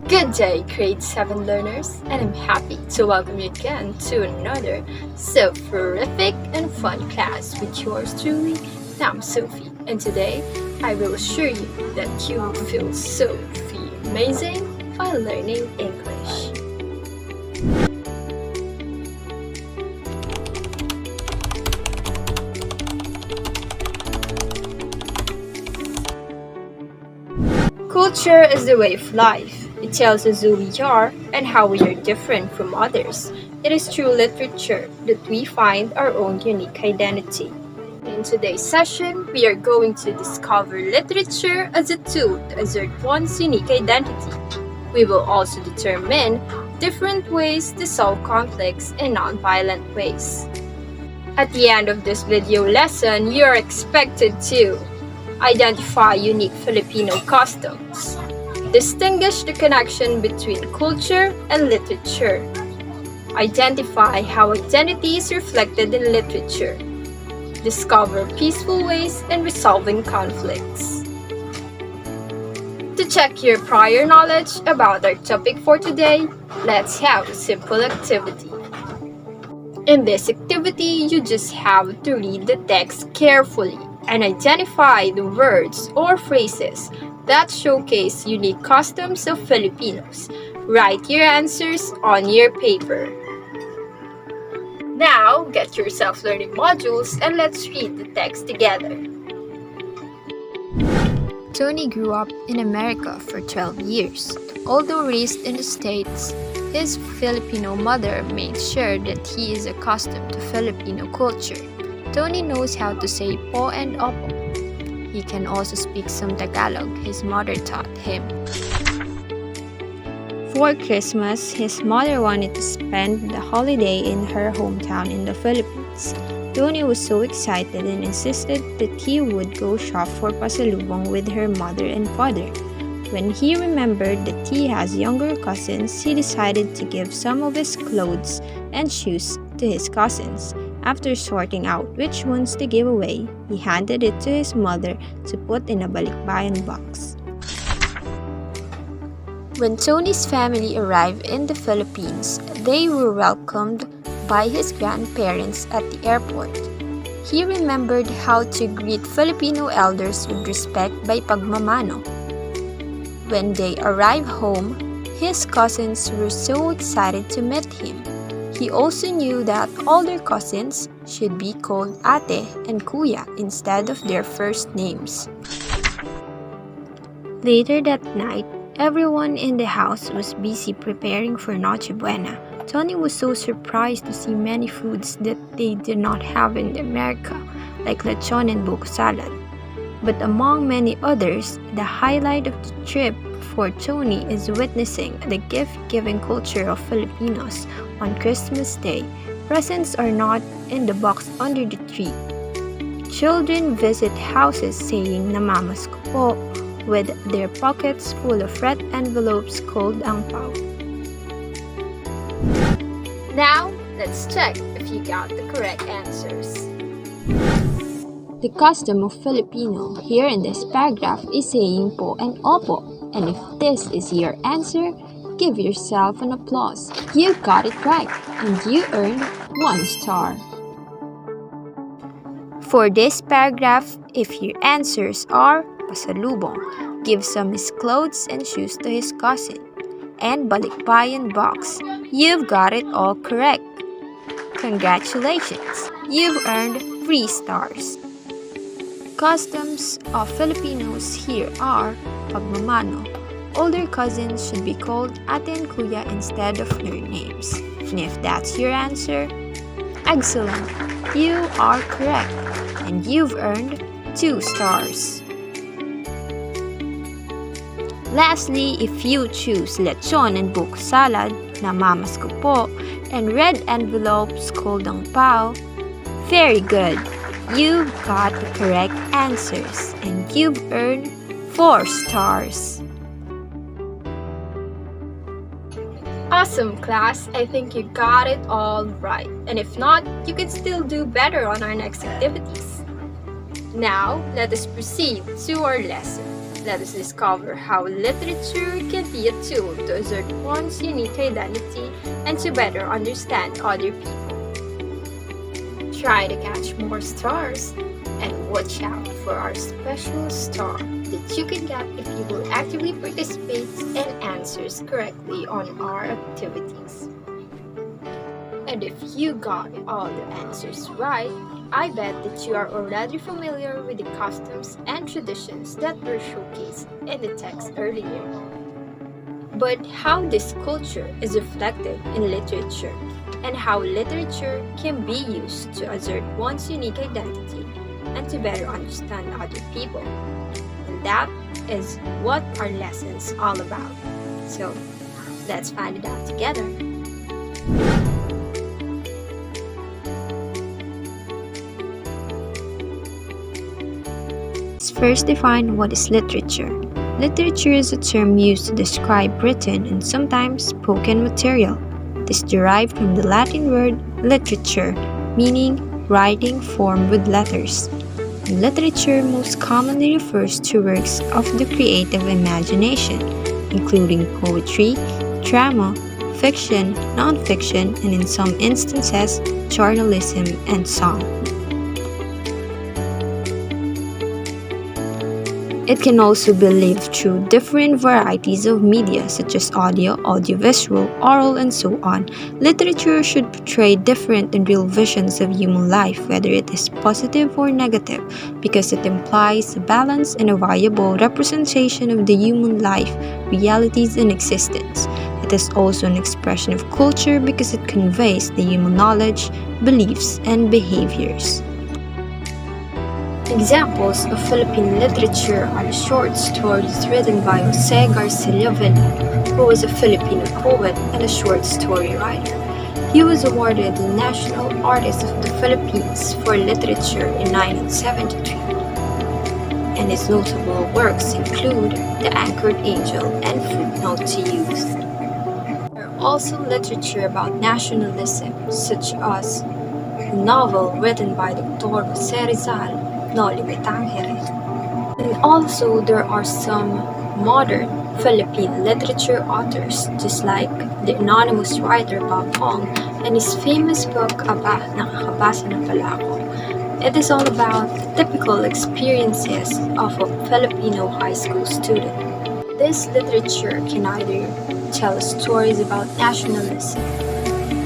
Good day, grade 7 learners, and I'm happy to welcome you again to another so terrific and fun class with yours truly, I'm Sophie, and today I will assure you that you will feel so amazing while learning English. Culture is the way of life. It tells us who we are and how we are different from others. It is through literature that we find our own unique identity. In today's session, we are going to discover literature as a tool to assert one's unique identity. We will also determine different ways to solve conflicts in non-violent ways. At the end of this video lesson, you are expected to identify unique Filipino customs, distinguish the connection between culture and literature, identify how identity is reflected in literature, discover peaceful ways in resolving conflicts. To check your prior knowledge about our topic for today, let's have a simple activity. In this activity, you just have to read the text carefully and identify the words or phrases that showcase unique customs of Filipinos. Write your answers on your paper. Now, get your self-learning modules and let's read the text together. Tony grew up in America for 12 years. Although raised in the States, his Filipino mother made sure that he is accustomed to Filipino culture. Tony knows how to say po and opo. He can also speak some Tagalog his mother taught him. For Christmas, his mother wanted to spend the holiday in her hometown in the Philippines. Tony was so excited and insisted that he would go shop for pasalubong with her mother and father. When he remembered that he has younger cousins, he decided to give some of his clothes and shoes to his cousins. After sorting out which ones to give away, he handed it to his mother to put in a balikbayan box. When Tony's family arrived in the Philippines, they were welcomed by his grandparents at the airport. He remembered how to greet Filipino elders with respect by pagmamano. When they arrived home, his cousins were so excited to meet him. He also knew that older cousins should be called ate and kuya instead of their first names. Later that night, everyone in the house was busy preparing for Noche Buena. Tony was so surprised to see many foods that they did not have in America, like lechon and buko salad. But among many others, the highlight of the trip for Tony is witnessing the gift-giving culture of Filipinos. On Christmas Day, presents are not in the box under the tree. Children visit houses saying "Namamas ko po" with their pockets full of red envelopes called angpao. Now, let's check if you got the correct answers. The custom of Filipino here in this paragraph is saying po and opo. And if this is your answer, give yourself an applause. You got it right, and you earned 1 star. For this paragraph, if your answers are pasalubong, give some his clothes and shoes to his cousin, and balikbayan box, you've got it all correct. Congratulations, you've earned 3 stars. Customs of Filipinos here are pagmamano. Older cousins should be called ate and kuya instead of their names. And if that's your answer, excellent! You are correct, and you've earned 2 stars. Lastly, if you choose lechon and buko salad, namamas ko po, and red envelopes called angpao, very good! You've got the correct answers, and you've earned 4 stars. Awesome, class! I think you got it all right. And if not, you can still do better on our next activities. Now, let us proceed to our lesson. Let us discover how literature can be a tool to assert one's unique identity and to better understand other people. Try to catch more stars and watch out for our special star that you can get if you will actively participate and answers correctly on our activities. And if you got all the answers right, I bet that you are already familiar with the customs and traditions that were showcased in the text earlier. But how this culture is reflected in literature, and how literature can be used to assert one's unique identity and to better understand other people. And that is what our lesson's all about. So, let's find it out together. Let's first define what is literature. Literature is a term used to describe written and sometimes spoken material. It is derived from the Latin word literature, meaning writing formed with letters. And literature most commonly refers to works of the creative imagination, including poetry, drama, fiction, non-fiction, and in some instances, journalism and song. It can also be lived through different varieties of media such as audio, audiovisual, oral, and so on. Literature should portray different and real visions of human life, whether it is positive or negative, because it implies a balance and a viable representation of the human life, realities, and existence. It is also an expression of culture because it conveys the human knowledge, beliefs, and behaviors. Examples of Philippine literature are the short stories written by Jose Garcia Villa, who was a Filipino poet and a short story writer. He was awarded the National Artist of the Philippines for Literature in 1973. And his notable works include The Anchored Angel and Footnote to Youth. There are also literature about nationalism, such as a novel written by Dr. Jose Rizal, No Limitang Jerez. And also there are some modern Philippine literature authors, just like the anonymous writer Bob Hong and his famous book, Aba, Nakakabasa na pala ako. It is all about the typical experiences of a Filipino high school student. This literature can either tell stories about nationalism,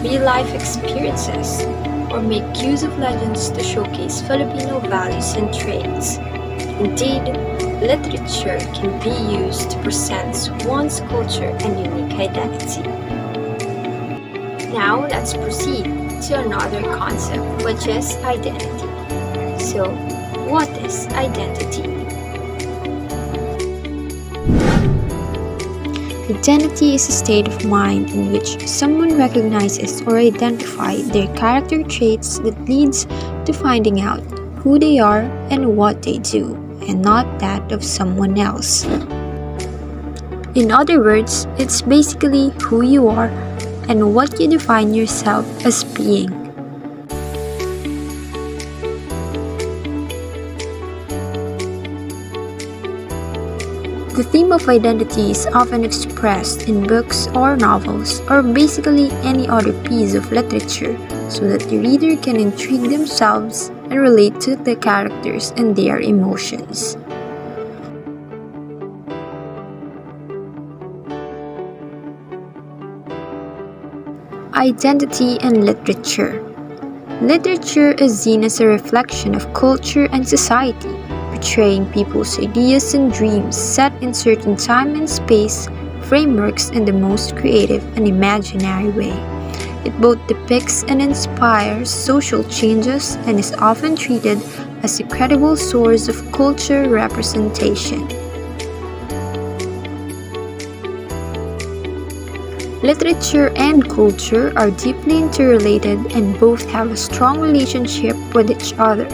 real-life experiences, or make use of legends to showcase Filipino values and traits. Indeed, literature can be used to present one's culture and unique identity. Now let's proceed to another concept, which is identity. So, what is identity? Identity is a state of mind in which someone recognizes or identifies their character traits that leads to finding out who they are and what they do, and not that of someone else. In other words, it's basically who you are and what you define yourself as being. The theme of identity is often expressed in books or novels, or basically any other piece of literature, so that the reader can intrigue themselves and relate to the characters and their emotions. Identity and literature. Literature is seen as a reflection of culture and society, portraying people's ideas and dreams set in certain time and space frameworks in the most creative and imaginary way. It both depicts and inspires social changes and is often treated as a credible source of culture representation. Literature and culture are deeply interrelated and both have a strong relationship with each other,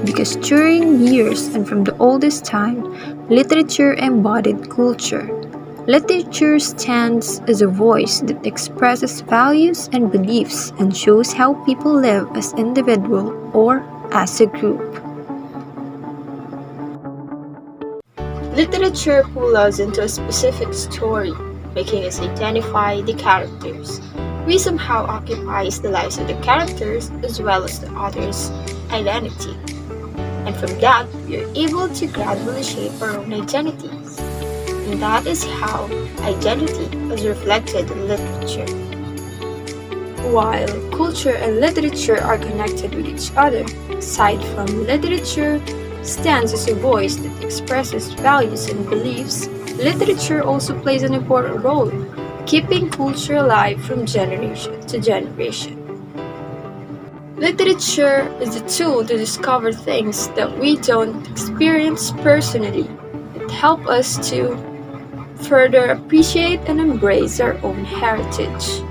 because during years and from the oldest time, literature embodied culture. Literature stands as a voice that expresses values and beliefs and shows how people live as individuals or as a group. Literature pulls us into a specific story, making us identify the characters. We somehow occupies the lives of the characters as well as the author's identity. And from that, we are able to gradually shape our own identities. And that is how identity is reflected in literature. While culture and literature are connected with each other, aside from literature stands as a voice that expresses values and beliefs, literature also plays an important role, keeping culture alive from generation to generation. Literature is a tool to discover things that we don't experience personally. It helps us to further appreciate and embrace our own heritage.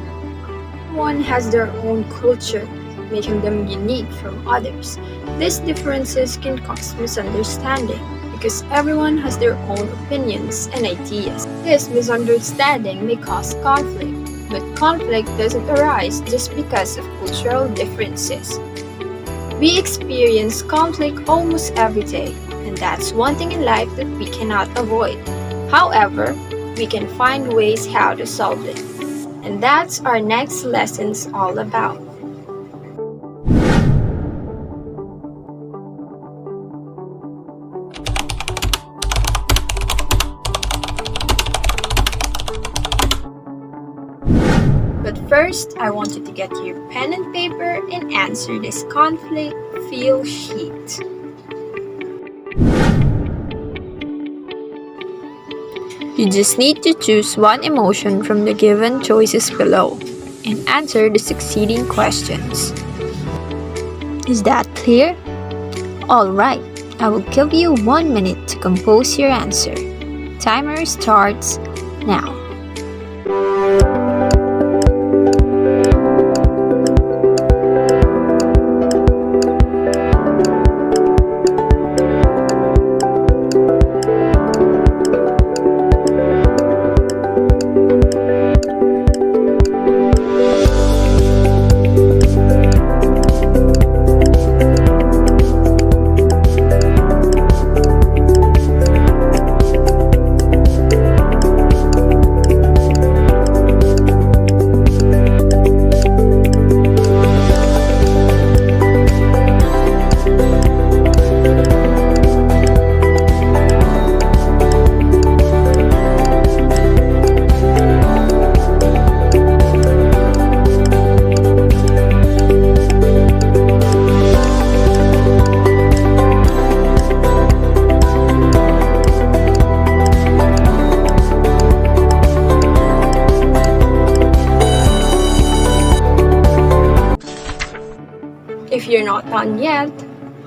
Everyone has their own culture, making them unique from others. These differences can cause misunderstanding because everyone has their own opinions and ideas. This misunderstanding may cause conflict, but conflict doesn't arise just because of cultural differences. We experience conflict almost every day, and that's one thing in life that we cannot avoid. However, we can find ways how to solve it. And that's our next lessons all about. But first, I want you to get your pen and paper and answer this conflict feel sheet. You just need to choose one emotion from the given choices below and answer the succeeding questions. Is that clear? Alright, I will give you 1 minute to compose your answer. Timer starts now. If you're not done yet,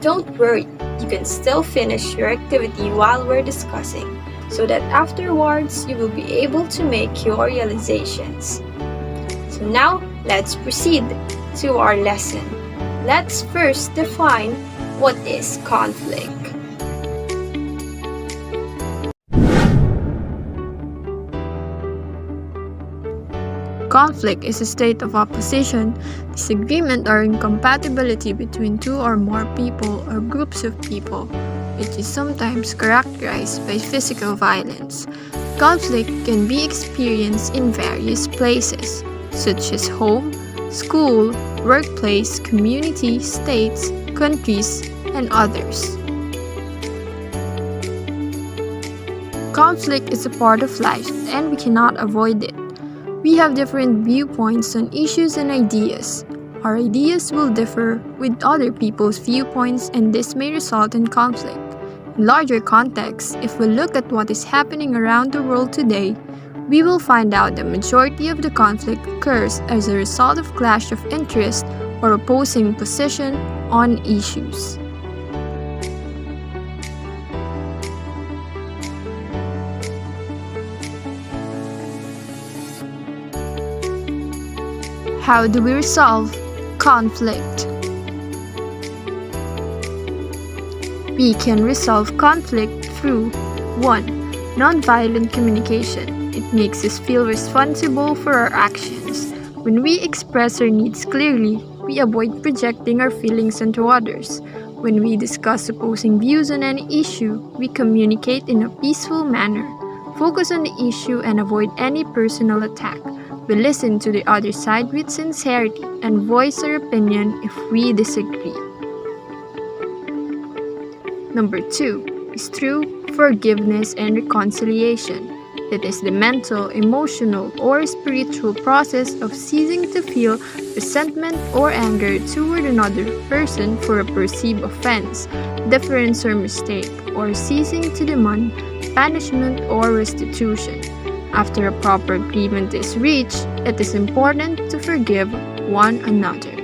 don't worry, you can still finish your activity while we're discussing, so that afterwards you will be able to make your realizations. So now, let's proceed to our lesson. Let's first define what is conflict. Conflict is a state of opposition, disagreement, or incompatibility between two or more people or groups of people. It is sometimes characterized by physical violence. Conflict can be experienced in various places, such as home, school, workplace, community, states, countries, and others. Conflict is a part of life, and we cannot avoid it. We have different viewpoints on issues and ideas. Our ideas will differ with other people's viewpoints, and this may result in conflict. In larger context, if we look at what is happening around the world today, we will find out the majority of the conflict occurs as a result of clash of interest or opposing position on issues. How do we resolve conflict? We can resolve conflict through 1. Nonviolent communication. It makes us feel responsible for our actions. When we express our needs clearly, we avoid projecting our feelings onto others. When we discuss opposing views on any issue, we communicate in a peaceful manner, focus on the issue, and avoid any personal attack. We listen to the other side with sincerity and voice our opinion if we disagree. Number 2 is true forgiveness and reconciliation. It is the mental, emotional, or spiritual process of ceasing to feel resentment or anger toward another person for a perceived offense, difference, or mistake, or ceasing to demand punishment or restitution. After a proper agreement is reached, it is important to forgive one another.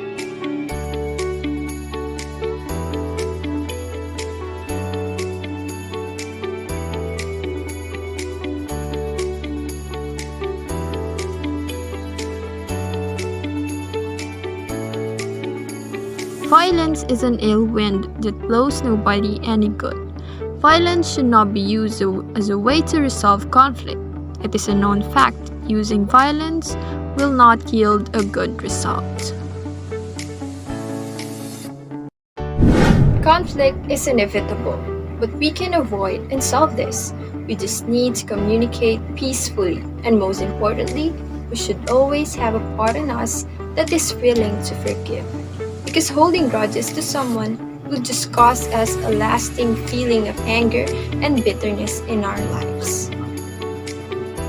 Violence is an ill wind that blows nobody any good. Violence should not be used as a way to resolve conflict. It is a known fact using violence will not yield a good result. Conflict is inevitable, but we can avoid and solve this. We just need to communicate peacefully, and most importantly, we should always have a part in us that is willing to forgive. Because holding grudges to someone will just cause us a lasting feeling of anger and bitterness in our lives.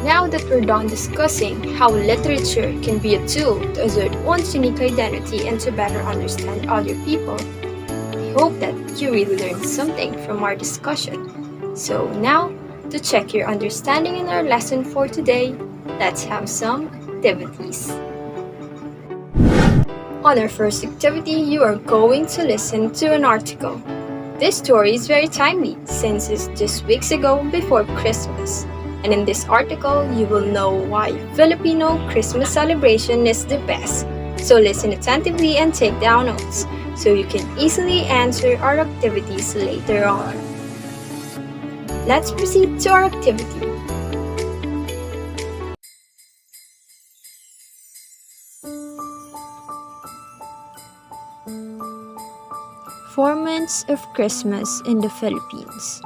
Now that we're done discussing how literature can be a tool to assert one's unique identity and to better understand other people, I hope that you really learned something from our discussion. So now, to check your understanding in our lesson for today, let's have some activities. On our first activity, you are going to listen to an article. This story is very timely since it's just weeks ago before Christmas. And in this article, you will know why Filipino Christmas celebration is the best. So listen attentively and take down notes so you can easily answer our activities later on. Let's proceed to our activity. Four months of Christmas in the Philippines.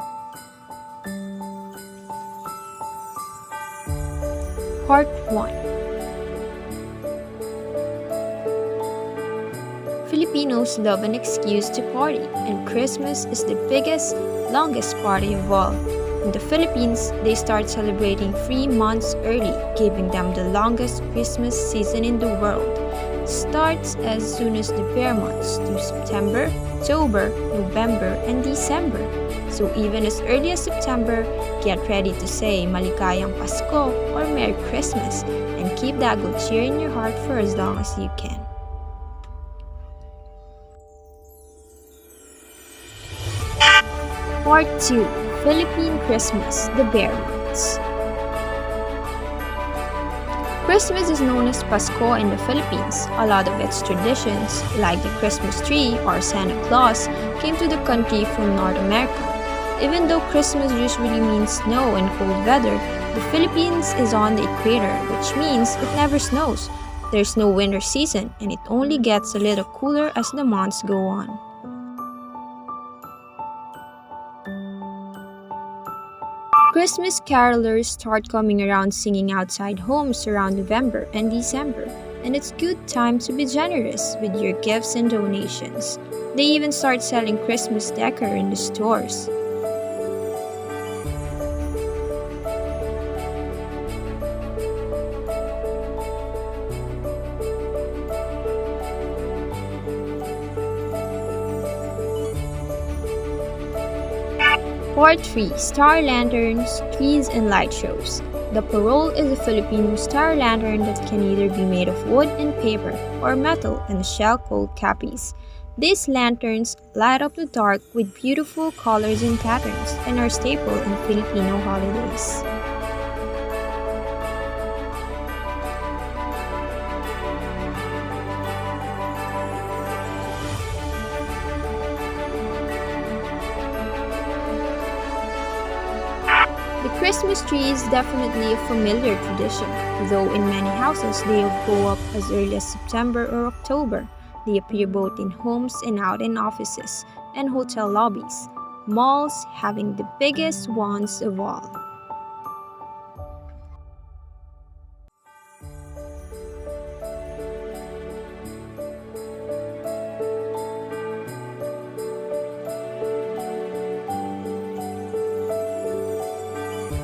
Part 1. Filipinos love an excuse to party, and Christmas is the biggest, longest party of all. In the Philippines, they start celebrating 3 months early, giving them the longest Christmas season in the world. It starts as soon as the bear months to September, October, November, and December. So even as early as September, get ready to say Maligayang Pasko or Merry Christmas and keep that good cheer in your heart for as long as you can. Part 2. Philippine Christmas, the bear months. Christmas is known as Pasko in the Philippines. A lot of its traditions, like the Christmas tree or Santa Claus, came to the country from North America. Even though Christmas usually means snow and cold weather, the Philippines is on the equator, which means it never snows. There's no winter season, and it only gets a little cooler as the months go on. Christmas carolers start coming around singing outside homes around November and December, and it's good time to be generous with your gifts and donations. They even start selling Christmas decor in the stores. Part 3. Star Lanterns, Trees, and Light Shows. The parol is a Filipino star lantern that can either be made of wood and paper or metal and a shell called capis. These lanterns light up the dark with beautiful colors and patterns and are staple in Filipino holidays. The Christmas tree is definitely a familiar tradition, though in many houses they go up as early as September or October. They appear both in homes and out in offices. and hotel lobbies, malls having the biggest ones of all.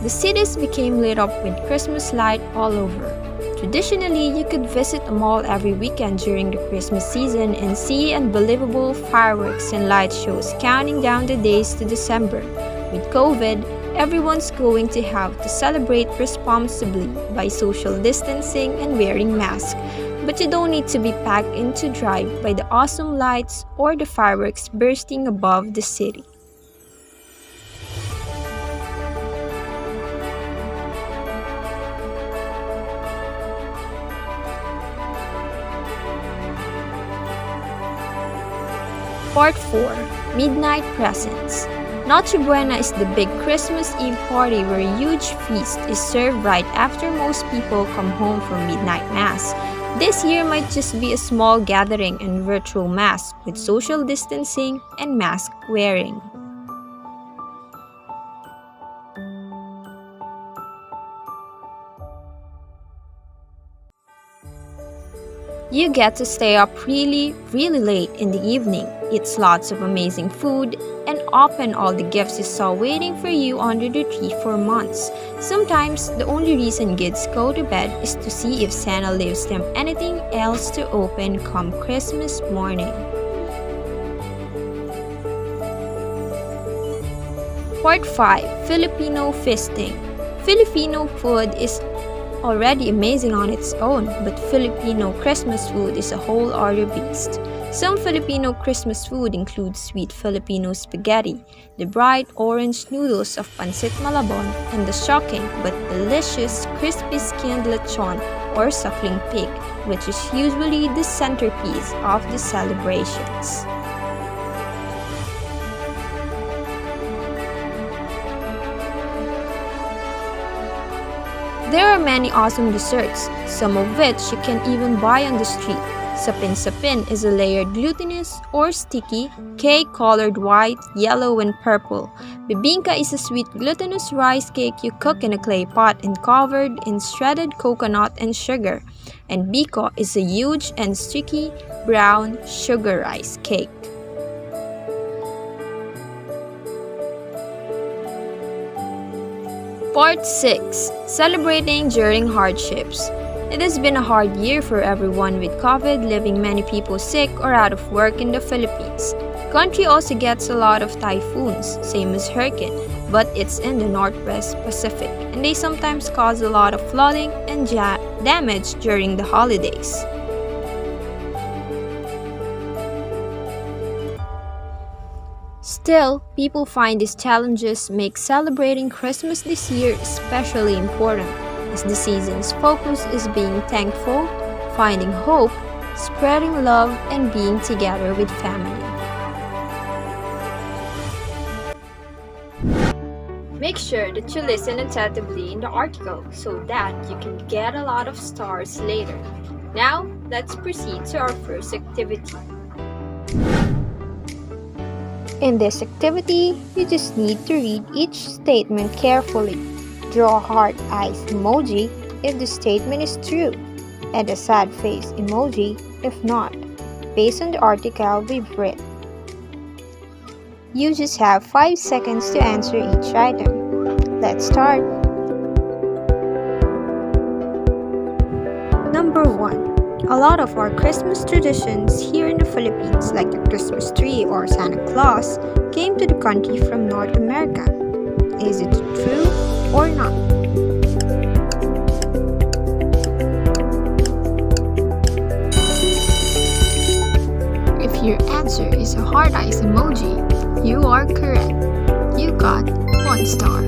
The cities became lit up with Christmas light all over. Traditionally, you could visit a mall every weekend during the Christmas season and see unbelievable fireworks and light shows counting down the days to December. With COVID, everyone's going to have to celebrate responsibly by social distancing and wearing masks. But you don't need to be packed in to drive by the awesome lights or the fireworks bursting above the city. Part 4. Midnight Presents. Noche Buena is the big Christmas Eve party where a huge feast is served right after most people come home from midnight mass. This year might just be a small gathering and virtual mass with social distancing and mask wearing. You get to stay up really late in the evening, eat lots of amazing food, and open all the gifts you saw waiting for you under the tree for months. Sometimes, the only reason kids go to bed is to see if Santa leaves them anything else to open come Christmas morning. Part 5. Filipino Feasting. Filipino food is already amazing on its own, but Filipino Christmas food is a whole other beast. Some Filipino Christmas food includes sweet Filipino spaghetti, the bright orange noodles of pancit malabon, and the shocking but delicious crispy skinned lechon or suckling pig, which is usually the centerpiece of the celebrations. There are many awesome desserts, some of which you can even buy on the street. Sapin-sapin is a layered glutinous or sticky cake colored white, yellow, and purple. Bibingka is a sweet glutinous rice cake you cook in a clay pot and covered in shredded coconut and sugar. And biko is a huge and sticky brown sugar rice cake. Part 6. Celebrating during hardships. It has been a hard year for everyone with COVID, leaving many people sick or out of work in the Philippines. Country also gets a lot of typhoons, same as hurricane, but it's in the Northwest Pacific, and they sometimes cause a lot of flooding and damage during the holidays. Still, people find these challenges make celebrating Christmas this year especially important, as the season's focus is being thankful, finding hope, spreading love, and being together with family. Make sure that you listen attentively in the article so that you can get a lot of stars later. Now, let's proceed to our first activity. In this activity, you just need to read each statement carefully. Draw a heart eyes emoji if the statement is true, and a sad face emoji if not, based on the article we've read. You just have 5 seconds to answer each item. Let's start. Number 1. A lot of our Christmas traditions here in the Philippines, like the Christmas tree or Santa Claus, came to the country from North America. Is it true or not? If your answer is a heart eyes emoji, you are correct. You got 1 star.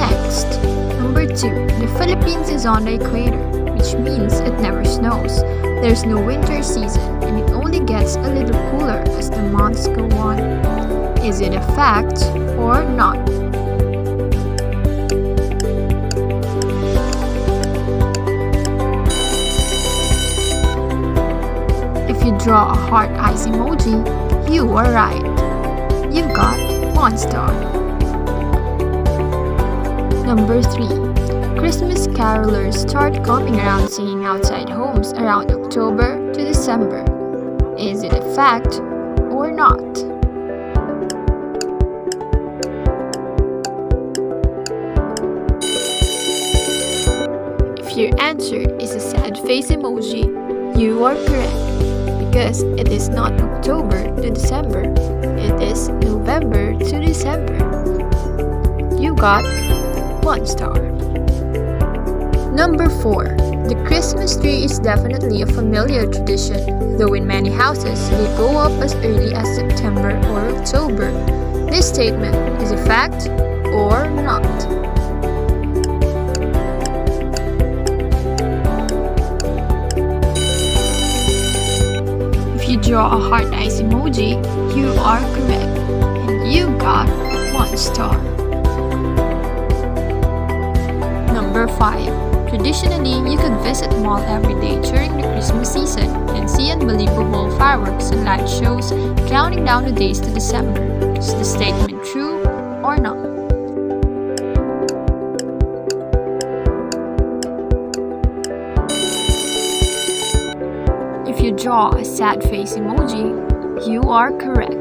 Next, number 2. The Philippines is on the equator, which means it never snows. There's no winter season, and it only gets a little cooler as the months go on. Is it a fact or not? If you draw a heart eyes emoji, you are right. You've got 1 star. Number 3. Christmas carolers start coming around singing outside homes around October to December. Is it a fact or not? If your answer is a sad face emoji, you are correct, because it is not October to December, it is November to December. You got 1 star. Number 4. The Christmas tree is definitely a familiar tradition, though in many houses they go up as early as September or October. This statement is a fact or not? If you draw a heart eyes emoji, you are correct, and you got 1 star. Number 5. Traditionally, you could visit a mall every day during the Christmas season and see unbelievable fireworks and light shows counting down the days to December. Is the statement true or not? If you draw a sad face emoji, you are correct,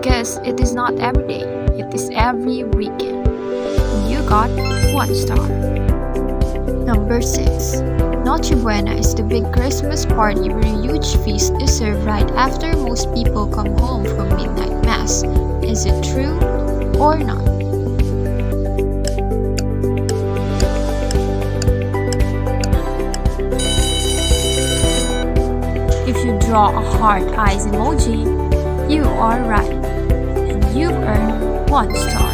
because it is not every day, it is every weekend. You got 1 star. Number 6. Noche Buena is the big Christmas party where a huge feast is served right after most people come home from midnight mass. Is it true or not? If you draw a heart eyes emoji, you are right, and you've earned 1 star.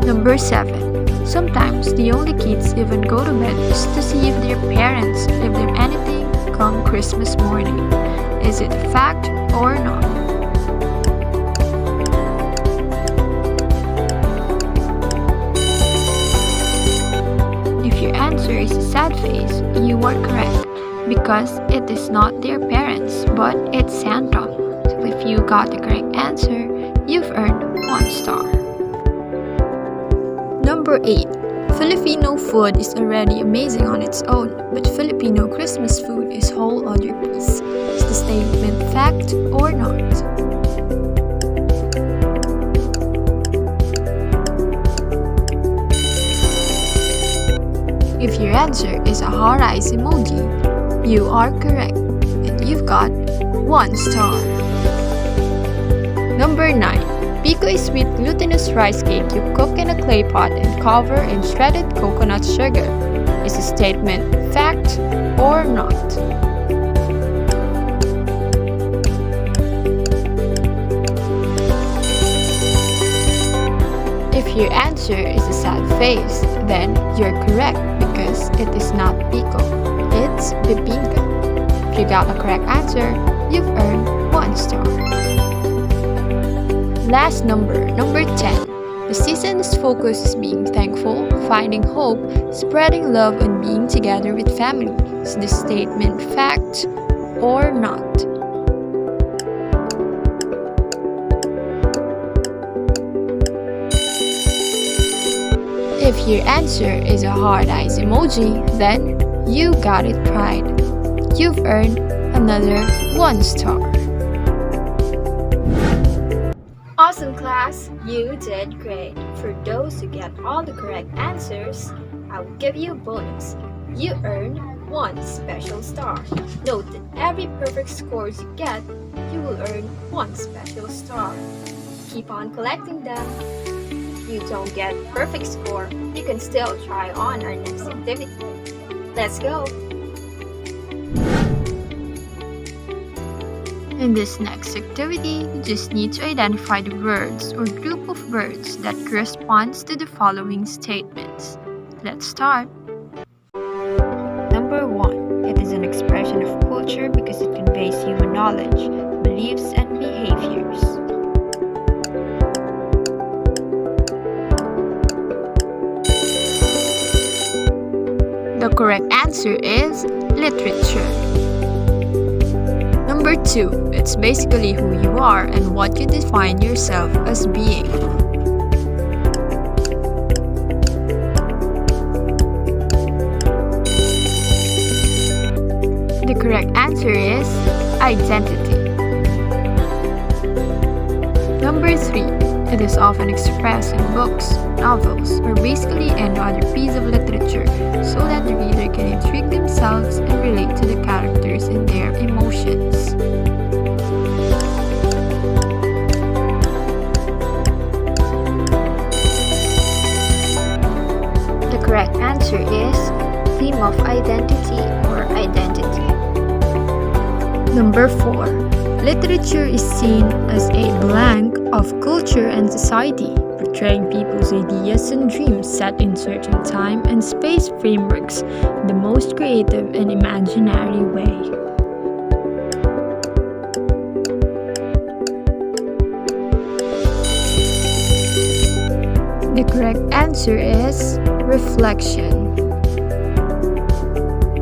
Number 7. Sometimes the only kids even go to bed is to see if their parents leave them anything come Christmas morning. Is it a fact or not? If your answer is a sad face, you are correct, because it is not their parents, but it's Santa. So if you got the correct answer, you've earned 1 star. Number 8. Filipino food is already amazing on its own, but Filipino Christmas food is whole other piece. Is the statement fact or not? If your answer is a heart eyes emoji, you are correct, and you've got 1 star. Number 9. Pico is sweet glutinous rice cake you cook in a clay pot and cover in shredded coconut sugar. Is the statement fact or not? If your answer is a sad face, then you're correct, because it is not pico, it's bibingka. If you got a correct answer, you've earned 1 star. Last number 10. The season's focus is being thankful, finding hope, spreading love, and being together with family. Is this statement fact or not? If your answer is a heart eyes emoji, then you got it right. You've earned another 1 star. Awesome, class! You did great. For those who get all the correct answers, I will give you a bonus. You earn 1 special star. Note that every perfect scores you get, you will earn 1 special star. Keep on collecting them. If you don't get perfect score, you can still try on our next activity. Let's go! In this next activity, you just need to identify the words or group of words that corresponds to the following statements. Let's start. Number 1. It is an expression of culture because it conveys human knowledge, beliefs, and behaviors. The correct answer is literature. Number 2, it's basically who you are and what you define yourself as being. The correct answer is identity. Number 3, it is often expressed in books, novels, or basically any other piece of literature so that the reader can intrigue themselves and relate to the characters and their emotions. The correct answer is theme of identity or identity. Number 4. Literature is seen as a blank of culture and society, portraying people's ideas and dreams set in certain time and space frameworks in the most creative and imaginary way. The correct answer is reflection.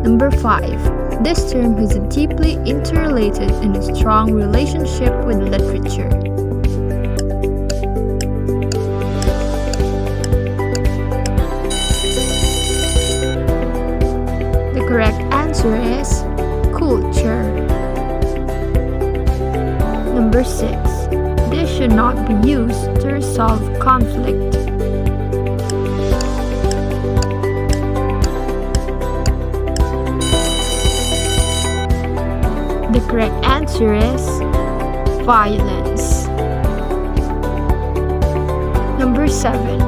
Number 5. This term has a deeply interrelated and a strong relationship with literature. The correct answer is culture. Number 6. This should not be used to resolve conflict. The correct answer is violence. Number 7.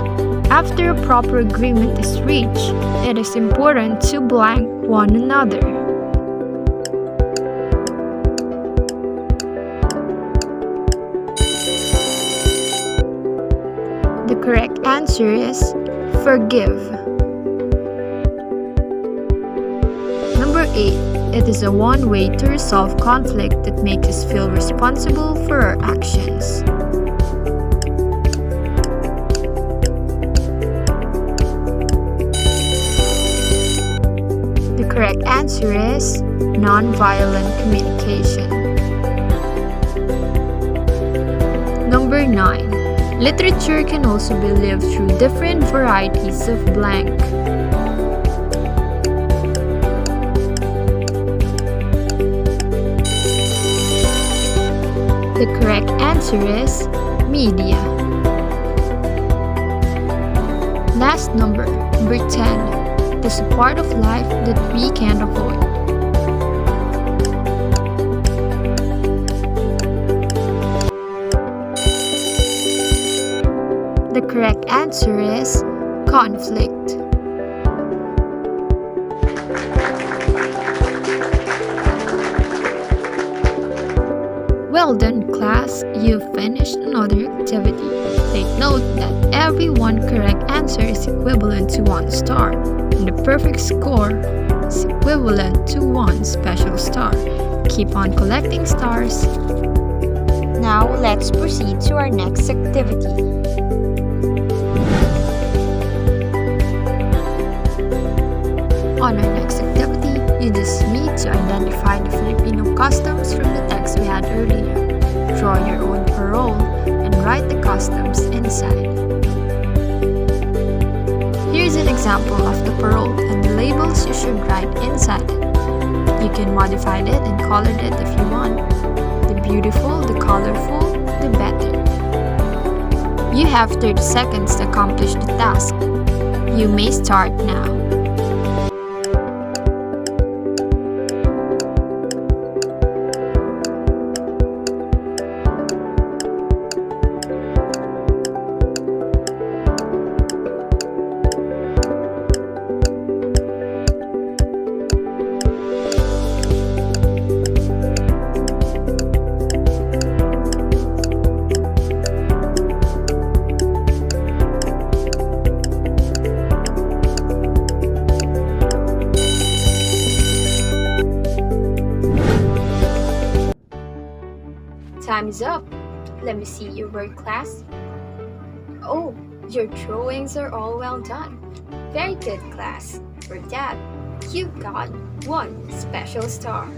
After a proper agreement is reached, it is important to blank one another. The correct answer is forgive. Number 8. It is a one way to resolve conflict that makes us feel responsible for our actions. The correct answer is nonviolent communication. Number 9. Literature can also be lived through different varieties of blank. The correct answer is media. Last number 10. It is a part of life that we can't avoid. The correct answer is conflict. Well done, class. You've finished another activity. Take note that every one correct answer is equivalent to 1 star, and the perfect score is equivalent to 1 special star. Keep on collecting stars. Now let's proceed to our next activity. On our next activity, you just need to identify the Filipino customs from the text we had earlier. Draw your own parole and write the customs inside. Here's an example of the parole and the labels you should write inside it. You can modify it and color it if you want. The beautiful, the colorful, the better. You have 30 seconds to accomplish the task. You may start now. Time is up. Let me see your work, class. Oh, your drawings are all well done. Very good, class. For that, you got 1 special star.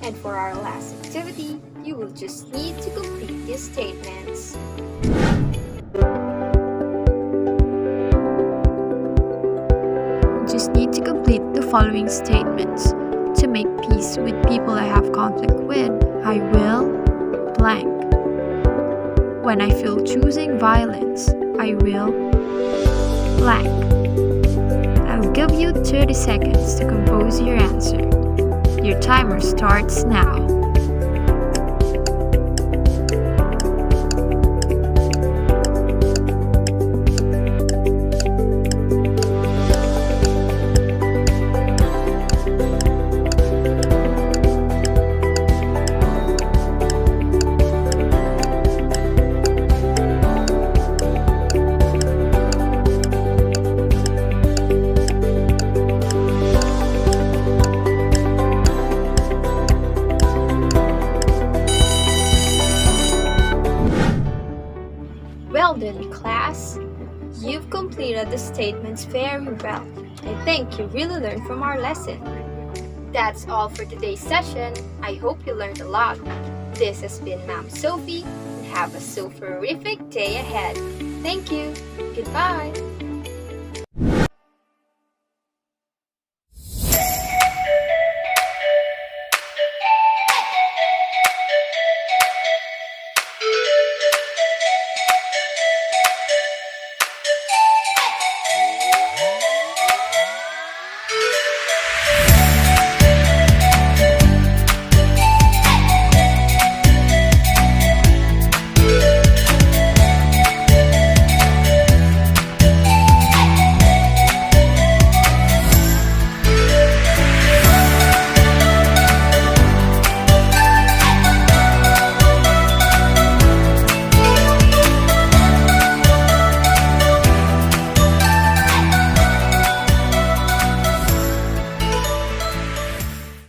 And for our last activity, you will just need to complete these statements. You just need to complete the following statements. To make peace with people I have conflict with, I will blank. When I feel choosing violence, I will blank. I'll give you 30 seconds to compose your answer. Your timer starts now. Well done, class! You've completed the statements very well. I think you really learned from our lesson. That's all for today's session. I hope you learned a lot. This has been Ma'am Sophie, and have a soporific day ahead. Thank you. Goodbye.